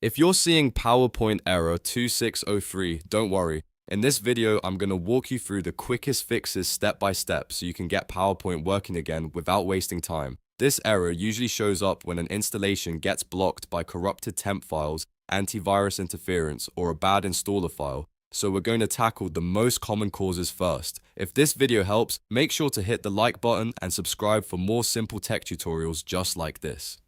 If you're seeing PowerPoint error 2603, don't worry. In this video, I'm going to walk you through the quickest fixes step by step so you can get PowerPoint working again without wasting time. This error usually shows up when an installation gets blocked by corrupted temp files, antivirus interference, or a bad installer file. So we're going to tackle the most common causes first. If this video helps, make sure to hit the like button and subscribe for more simple tech tutorials just like this.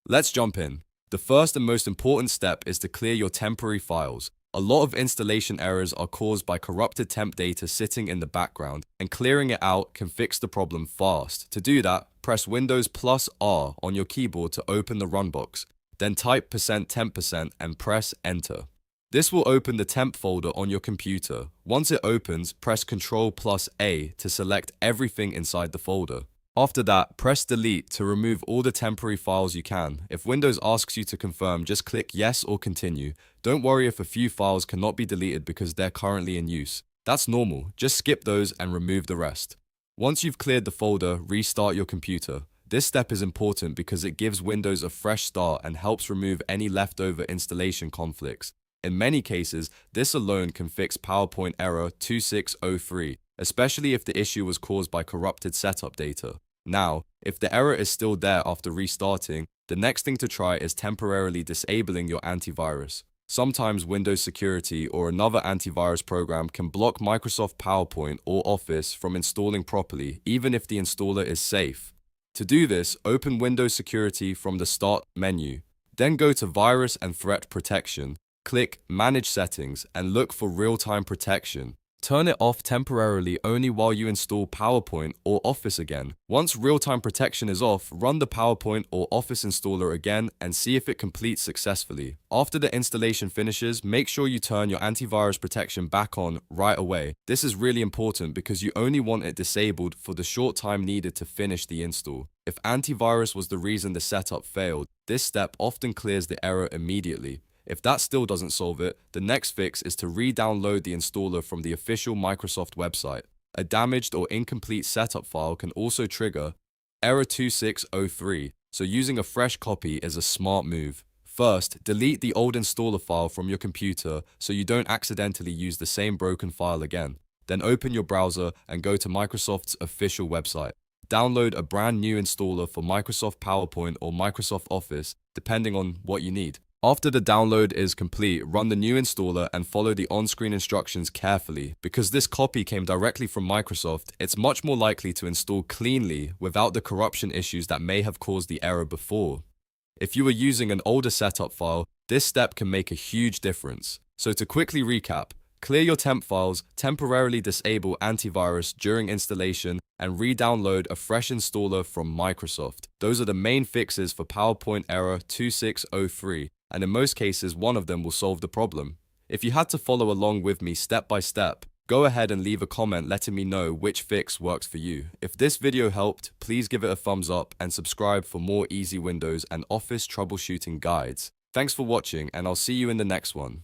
Let's jump in. The first and most important step is to clear your temporary files. A lot of installation errors are caused by corrupted temp data sitting in the background, and clearing it out can fix the problem fast. To do that, press Windows plus R on your keyboard to open the run box. Then type %temp% and press Enter. This will open the temp folder on your computer. Once it opens, press Ctrl plus A to select everything inside the folder. After that, press Delete to remove all the temporary files you can. If Windows asks you to confirm, just click Yes or Continue. Don't worry if a few files cannot be deleted because they're currently in use. That's normal, just skip those and remove the rest. Once you've cleared the folder, restart your computer. This step is important because it gives Windows a fresh start and helps remove any leftover installation conflicts. In many cases, this alone can fix PowerPoint error 2603, especially if the issue was caused by corrupted setup data. Now, if the error is still there after restarting, the next thing to try is temporarily disabling your antivirus. Sometimes Windows Security or another antivirus program can block Microsoft PowerPoint or Office from installing properly, even if the installer is safe. To do this, open Windows Security from the Start menu. Then go to Virus and Threat Protection. Click Manage Settings and look for Real-Time Protection. Turn it off temporarily only while you install PowerPoint or Office again. Once real-time protection is off, run the PowerPoint or Office installer again and see if it completes successfully. After the installation finishes, make sure you turn your antivirus protection back on right away. This is really important because you only want it disabled for the short time needed to finish the install. If antivirus was the reason the setup failed, this step often clears the error immediately. If that still doesn't solve it, the next fix is to re-download the installer from the official Microsoft website. A damaged or incomplete setup file can also trigger error 2603, so using a fresh copy is a smart move. First, delete the old installer file from your computer so you don't accidentally use the same broken file again. Then open your browser and go to Microsoft's official website. Download a brand new installer for Microsoft PowerPoint or Microsoft Office, depending on what you need. After the download is complete, run the new installer and follow the on-screen instructions carefully. Because this copy came directly from Microsoft, it's much more likely to install cleanly without the corruption issues that may have caused the error before. If you were using an older setup file, this step can make a huge difference. So to quickly recap, clear your temp files, temporarily disable antivirus during installation, and re-download a fresh installer from Microsoft. Those are the main fixes for PowerPoint error 2603. And in most cases, one of them will solve the problem. If you had to follow along with me step by step, go ahead and leave a comment letting me know which fix works for you. If this video helped, please give it a thumbs up and subscribe for more easy Windows and Office troubleshooting guides. Thanks for watching, and I'll see you in the next one.